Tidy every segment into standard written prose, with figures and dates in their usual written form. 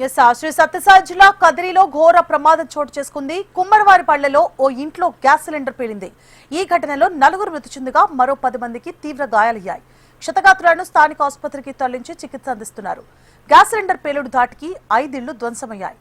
శ్రీ సత్యసాయి జిల్లా కదిరిలో ఘోర ప్రమాదం చోటు చేసుకుంది. కుమ్మరవారిపల్లెలో ఓ ఇంట్లో గ్యాస్ సిలిండర్ పేలింది. ఈ ఘటనలో 4 మృతి చెందగా మరో 10 మందికి తీవ్ర గాయాలయ్యాయి. క్షతగాత్రులను స్థానిక ఆసుపత్రికి తరలించి చికిత్స అందిస్తున్నారు. గ్యాస్ సిలిండర్ పేలుడు ధాటికి 5 ఇళ్లు ధ్వంసమయ్యాయి.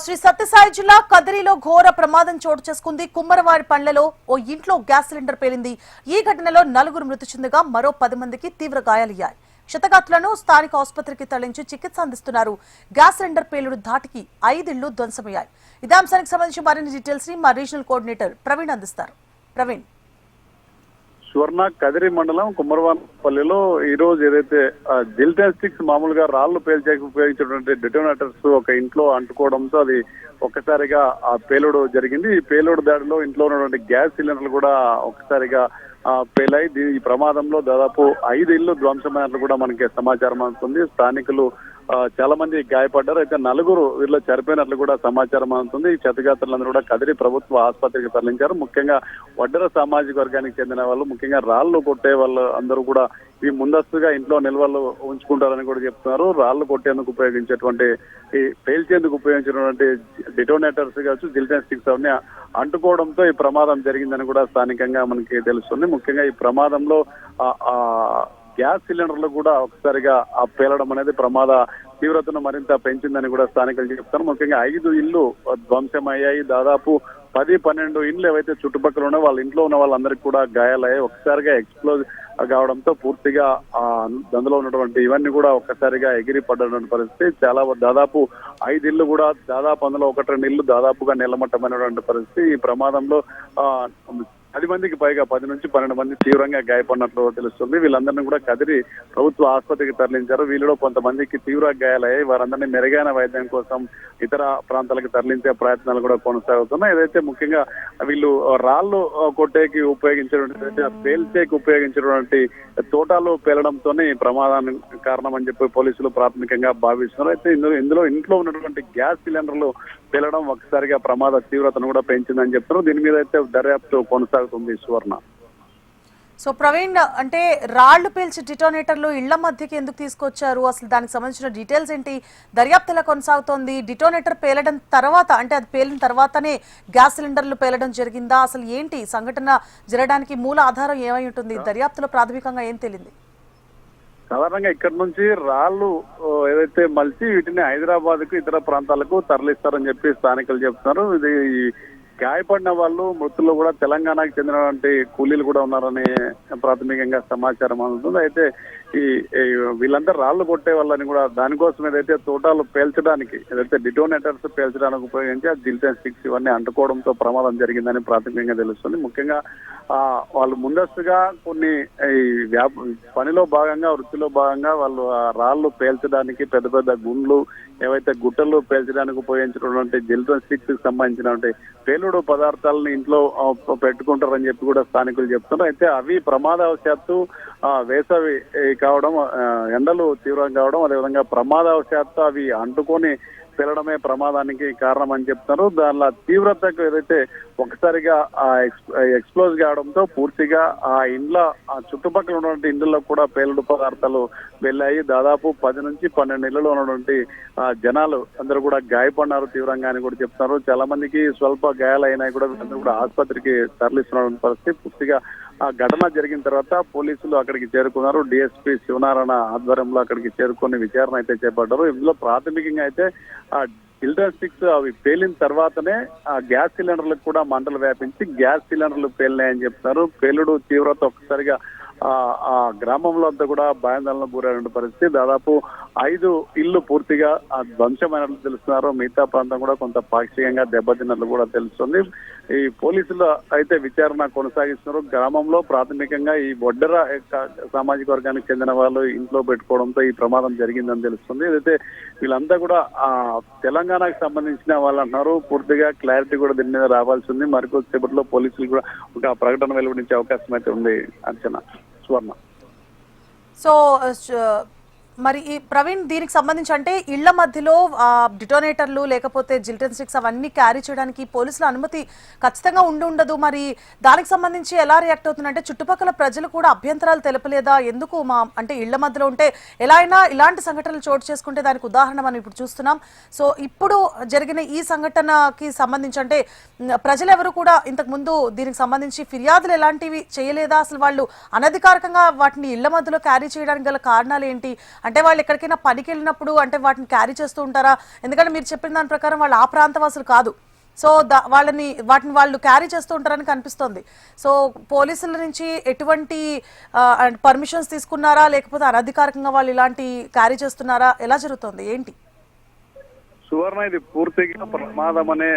శ్రీ సత్యసాయి జిల్లా కదిరిలో ఘోర ప్రమాదం చోటు చేసుకుంది. కుమ్మరవారిపల్లెలో ఓ ఇంట్లో గ్యాస్ సిలిండర్ పేలింది. ఈ ఘటనలో 4 మృతి చెందగా మరో 10 మందికి తీవ్ర గాయాలయ్యాయి. క్షతగాత్రులను స్థానిక ఆసుపత్రికి తరలించి చికిత్స అందిస్తున్నారు. గ్యాస్ సిలిండర్ పేలుడు ధాటికి 5 ఇళ్లు ధ్వంసమయ్యాయి. ఇదే అంశానికి సంబంధించి మరిన్ని డీటెయిల్స్ ని మా రీజనల్ కోఆర్డినేటర్ ప్రవీణ్ అందిస్తారు. ప్రవీణ్, సువర్ణ కదిరి మండలం కుమ్మరవారిపల్లిలో ఈ రోజు ఏదైతే జిల్టన్ స్టిక్స్ మామూలుగా రాళ్లు పేల్చేకి ఉపయోగించినటువంటి డిటోనేటర్స్ ఒక ఇంట్లో అంటుకోవడంతో అది ఒక్కసారిగా ఆ పేలుడు జరిగింది. ఈ పేలుడు దాడిలో ఇంట్లో ఉన్నటువంటి గ్యాస్ సిలిండర్లు కూడా ఒక్కసారిగా పేలాయి. ఈ ప్రమాదంలో దాదాపు 5 ఇళ్లు ధ్వంసమైనట్లు కూడా మనకి సమాచారం అందుతుంది. స్థానికులు చాలా మంది గాయపడ్డారు. అయితే 4 వీళ్ళు చనిపోయినట్లు కూడా సమాచారం అందుతుంది. ఈ క్షతగాత్రులందరూ కూడా కదిరి ప్రభుత్వ ఆసుపత్రికి తరలించారు. ముఖ్యంగా వడ్డెర సామాజిక వర్గానికి చెందిన వాళ్ళు, ముఖ్యంగా రాళ్లు కొట్టే వాళ్ళు అందరూ కూడా ఈ ముందస్తుగా ఇంట్లో నిల్వలు ఉంచుకుంటారని కూడా చెప్తున్నారు. రాళ్లు కొట్టేందుకు ఉపయోగించేటువంటి ఈ పేల్చేందుకు ఉపయోగించినటువంటి డిటోనేటర్స్ కావచ్చు, జిల్టన్ స్టిక్స్ అవన్నీ అంటుకోవడంతో ఈ ప్రమాదం జరిగిందని కూడా స్థానికంగా మనకి తెలుస్తుంది. ముఖ్యంగా ఈ ప్రమాదంలో గ్యాస్ సిలిండర్లు కూడా ఒకసారిగా పేలడం అనేది ప్రమాద తీవ్రతను మరింత పెంచిందని కూడా స్థానికులు చెప్తారు. ముఖ్యంగా 5 ఇళ్లు ధ్వంసమయ్యాయి. దాదాపు 10-12 ఇండ్లు ఏవైతే చుట్టుపక్కల ఉన్నాయో వాళ్ళ ఇంట్లో ఉన్న వాళ్ళందరికీ కూడా గాయాలయ్యాయి. ఒక్కసారిగా ఎక్స్ప్లోజ్ కావడంతో పూర్తిగా అందులో ఉన్నటువంటి ఇవన్నీ కూడా ఒక్కసారిగా ఎగిరి పడ్డటువంటి పరిస్థితి. దాదాపు 5 ఇళ్లు కూడా దాదాపు అందులో 1-2 ఇళ్లు దాదాపుగా నిలమట్టమైనటువంటి పరిస్థితి. ఈ ప్రమాదంలో 10 మందికి పైగా 10 నుంచి 12 మంది తీవ్రంగా గాయపడినట్లు తెలుస్తుంది. వీళ్ళందరినీ కూడా కదిరి ప్రభుత్వ ఆసుపత్రికి తరలించారు. వీళ్ళలో కొంతమందికి తీవ్ర గాయాలయ్యాయి. వారందరినీ మెరుగైన వైద్యం కోసం ఇతర ప్రాంతాలకు తరలించే ప్రయత్నాలు కూడా కొనసాగుతున్నాయి. ఏదైతే ముఖ్యంగా వీళ్ళు రాళ్లు కొట్టేకి ఉపయోగించినటువంటి పేల్చేకి ఉపయోగించినటువంటి తోటాలు పేలడంతోనే ఈ ప్రమాదానికి కారణం అని చెప్పి పోలీసులు ప్రాథమికంగా భావిస్తున్నారు. అయితే ఇంట్లో ఉన్నటువంటి గ్యాస్ సిలిండర్లు పేలడం ఒకసారిగా ప్రమాద తీవ్రతను కూడా పెంచిందని చెప్తున్నారు. దీని మీద అయితే దర్యాప్తు కొనసాగుతుంది. సువర్ణ, సో ప్రవీణ్, అంటే రాళ్లు పేల్చి డిటోనేటర్లు ఇళ్ల మధ్యకి ఎందుకు తీసుకొచ్చారు? అసలు దానికి సంబంధించిన డీటెయిల్స్ ఏంటి? దర్యాప్తు ఎలా కొనసాగుతోంది? డిటోనేటర్ పేలడం తర్వాత, అంటే అది పేలిన తర్వాతనే గ్యాస్ సిలిండర్లు పేలడం జరిగిందా? అసలు ఏంటి సంఘటన జరగడానికి మూల ఆధారం ఏమై ఉంటుంది? దర్యాప్తులో ప్రాథమికంగా ఏం తేలింది? సాధారణంగా ఇక్కడ నుంచి రాళ్లు ఏదైతే మలిచి వీటిని హైదరాబాద్ కు ఇతర ప్రాంతాలకు తరలిస్తారని చెప్పి స్థానికులు చెప్తున్నారు. ఇది గాయపడిన వాళ్ళు మృతుల్లో కూడా తెలంగాణకు చెందినటువంటి కూలీలు కూడా ఉన్నారని ప్రాథమికంగా సమాచారం అందుతుంది. అయితే వీళ్ళందరూ రాళ్లు కొట్టే వాళ్ళని కూడా దానికోసం ఏదైతే తోటాలు పేల్చడానికి, ఏదైతే డిటోనేటర్స్ పేల్చడానికి ఉపయోగించి ఆ జిల్టన్ స్టిక్స్ ఇవన్నీ అంటుకోవడంతో ప్రమాదం జరిగిందని ప్రాథమికంగా తెలుస్తుంది. ముఖ్యంగా వాళ్ళు ముందస్తుగా కొన్ని పనిలో భాగంగా, వృత్తిలో భాగంగా వాళ్ళు రాళ్లు పేల్చడానికి పెద్ద పెద్ద గుండ్లు, ఏవైతే గుట్టలు పేల్చడానికి ఉపయోగించినటువంటి జిల్టన్ స్టిక్స్ కి సంబంధించినటువంటి పేలుడు పదార్థాలను ఇంట్లో పెట్టుకుంటారని చెప్పి కూడా స్థానికులు చెప్తున్నారు. అయితే అవి ప్రమాదవశాత్తు వేసవి కావడం, ఎండలు తీవ్రం కావడం, అదేవిధంగా ప్రమాదవశాత్తు అవి అంటుకొని పేలడమే ప్రమాదానికి కారణం అని చెప్తున్నారు. దానిలో తీవ్రతకు ఏదైతే ఒకసారిగా ఎక్స్ప్లోజ్ కావడంతో పూర్తిగా ఆ చుట్టుపక్కల ఉన్నటువంటి ఇండ్లలో కూడా పేలుడు పదార్థాలు వెళ్ళాయి. దాదాపు 10 నుంచి 12 ఇళ్లలో ఉన్నటువంటి జనాలు అందరూ కూడా గాయపడినారు తీవ్రంగా అని కూడా చెప్తున్నారు. చాలా మందికి స్వల్ప గాయాలైనాయి కూడా. వీళ్ళందరూ కూడా ఆసుపత్రికి తరలిస్తున్న పరిస్థితి. పూర్తిగా ఆ ఘటన జరిగిన తర్వాత పోలీసులు అక్కడికి చేరుకున్నారు. డిఎస్పీ శివనారాయణ ఆధ్వర్యంలో అక్కడికి చేరుకొని విచారణ అయితే చేపట్టారు. ఇందులో ప్రాథమికంగా అయితే ఆ జిల్టన్ స్టిక్స్ అవి పేలిన తర్వాతనే ఆ గ్యాస్ సిలిండర్లకు కూడా మంటలు వ్యాపించి గ్యాస్ సిలిండర్లు పేలినాయని చెప్తున్నారు. పేలుడు తీవ్రత ఒక్కసారిగా ఆ గ్రామంలో అంతా కూడా భయాందోళన గురైన పరిస్థితి. దాదాపు 5 ఇల్లు పూర్తిగా ధ్వంసమైనట్లు తెలుస్తున్నారు. మిగతా ప్రాంతం కూడా కొంత పాక్షికంగా దెబ్బతిన్నట్లు కూడా తెలుస్తుంది. ఈ పోలీసులు అయితే విచారణ కొనసాగిస్తున్నారు. గ్రామంలో ప్రాథమికంగా ఈ బొడ్డెర సామాజిక వర్గానికి చెందిన వాళ్ళు ఇంట్లో పెట్టుకోవడంతో ఈ ప్రమాదం జరిగిందని తెలుస్తుంది. అయితే వీళ్ళంతా కూడా తెలంగాణకు సంబంధించిన వాళ్ళు అంటున్నారు. పూర్తిగా క్లారిటీ కూడా దీని మీద రావాల్సి ఉంది. మరికొద్దిసేపట్లో పోలీసులు కూడా ఒక ప్రకటన వెలువడించే అవకాశం అయితే ఉంది. అంచనా సువర్ణ. సో మరి ఈ ప్రవీణ్, దీనికి సంబంధించి అంటే ఇళ్ల మధ్యలో డిటోనేటర్లు లేకపోతే జిల్టన్ స్టిక్స్ అవన్నీ క్యారీ చేయడానికి పోలీసుల అనుమతి ఖచ్చితంగా ఉండదు. మరి దానికి సంబంధించి ఎలా రియాక్ట్ అవుతుందంటే చుట్టుపక్కల ప్రజలు కూడా అభ్యంతరాలు తెలపలేదా? ఎందుకు అంటే ఇళ్ల మధ్యలో ఉంటే ఎలా అయినా ఇలాంటి సంఘటనలు చోటు చేసుకుంటే దానికి ఉదాహరణ మనం ఇప్పుడు చూస్తున్నాం. సో ఇప్పుడు జరిగిన ఈ సంఘటనకి సంబంధించి అంటే ప్రజలు ఎవరు కూడా ఇంతకు ముందు దీనికి సంబంధించి ఫిర్యాదులు ఎలాంటివి చేయలేదా? అసలు వాళ్ళు అనధికారికంగా వాటిని ఇళ్ల మధ్యలో క్యారీ చేయడానికి గల కారణాలు ఏంటి? అంటే వాళ్ళు ఎక్కడికైనా పనికి వెళ్ళినప్పుడు అంటే వాటిని క్యారీ చేస్తూ ఉంటారా? ఎందుకంటే మీరు చెప్పిన దాని ప్రకారం వాళ్ళు ఆ ప్రాంతవాసులు కాదు. సో వాటిని వాళ్ళు క్యారీ చేస్తూ ఉంటారని కనిపిస్తోంది. సో పోలీసుల నుంచి ఎటువంటి పర్మిషన్స్ తీసుకున్నారా, లేకపోతే అనధికారికంగా వాళ్ళు ఇలాంటి క్యారీ చేస్తున్నారా? ఎలా జరుగుతుంది, ఏంటి? సువర్ణ, ఇది పూర్తిగా ప్రమాదం అనే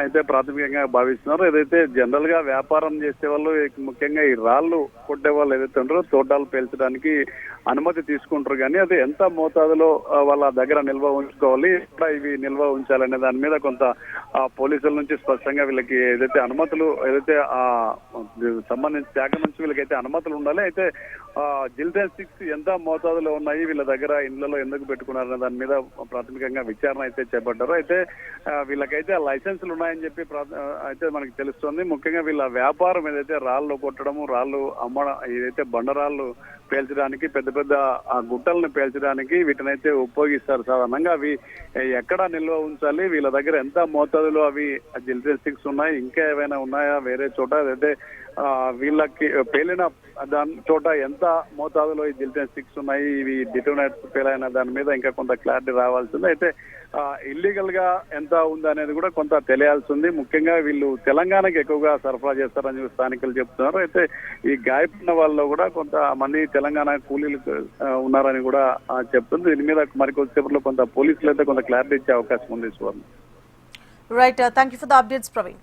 అయితే ప్రాథమికంగా భావిస్తున్నారు. ఏదైతే జనరల్ గా వ్యాపారం చేసే వాళ్ళు ముఖ్యంగా ఈ రాళ్లు కొట్టే వాళ్ళు ఏదైతే ఉంటారో తోటాలు పేల్చడానికి అనుమతి తీసుకుంటారు. కానీ అది ఎంత మోతాదులో వాళ్ళ దగ్గర నిల్వ ఉంచుకోవాలి, ఎక్కడ ఇవి నిల్వ ఉంచాలనే దాని మీద కొంత పోలీసుల నుంచి స్పష్టంగా వీళ్ళకి ఏదైతే అనుమతులు ఏదైతే సంబంధించిన శాఖ నుంచి వీళ్ళకైతే అనుమతులు ఉండాలి. అయితే జిల్టన్ స్టిక్స్ ఎంత మోతాదులో ఉన్నాయి, వీళ్ళ దగ్గర ఇళ్లలో ఎందుకు పెట్టుకున్నారనే దాని మీద ప్రాథమికంగా విచారణ అయితే చేపట్టారు. అయితే వీళ్ళకైతే లైసెన్సులు ఉన్నాయని చెప్పి అయితే మనకి తెలుస్తుంది. ముఖ్యంగా వీళ్ళ వ్యాపారం ఏదైతే రాళ్ళు కొట్టడము, రాళ్ళు అమ్మడం, ఏదైతే బండరాళ్ళు పేల్చడానికి, పెద్ద పెద్ద గుట్టలను పేల్చడానికి వీటినైతే ఉపయోగిస్తారు. సాధారణంగా అవి ఎక్కడ నిల్వ ఉంచాలి, వీళ్ళ దగ్గర ఎంత మోతాదులో అవి జిల్టన్ స్టిక్స్ ఉన్నాయి, ఇంకా ఏమైనా ఉన్నాయా వేరే చోట, అదైతే వీళ్ళకి పేలిన దాని చోట ఎంత మోతాదులో ఈ జిల్టన్ స్టిక్స్ ఉన్నాయి, ఇవి డిటోనేటర్స్ పేలైన దాని మీద ఇంకా కొంత క్లారిటీ రావాల్సింది. అయితే ఇల్లీగల్ గా ఎంత ఉంది అనేది కూడా కొంత తెలియాల్సి ఉంది. ముఖ్యంగా వీళ్ళు తెలంగాణకి ఎక్కువగా సరఫరా చేస్తారని స్థానికులు చెప్తున్నారు. అయితే ఈ గాయపడిన వాళ్ళలో కూడా కొంతమంది తెలంగాణ కూలీలు ఉన్నారని కూడా చెప్తుంది. దీని మీద మరికొద్దిసేపట్లో కొంత పోలీసులు అయితే కొంత క్లారిటీ ఇచ్చే అవకాశం ఉంది. Suvarna. Right, thank you for the updates Praveen.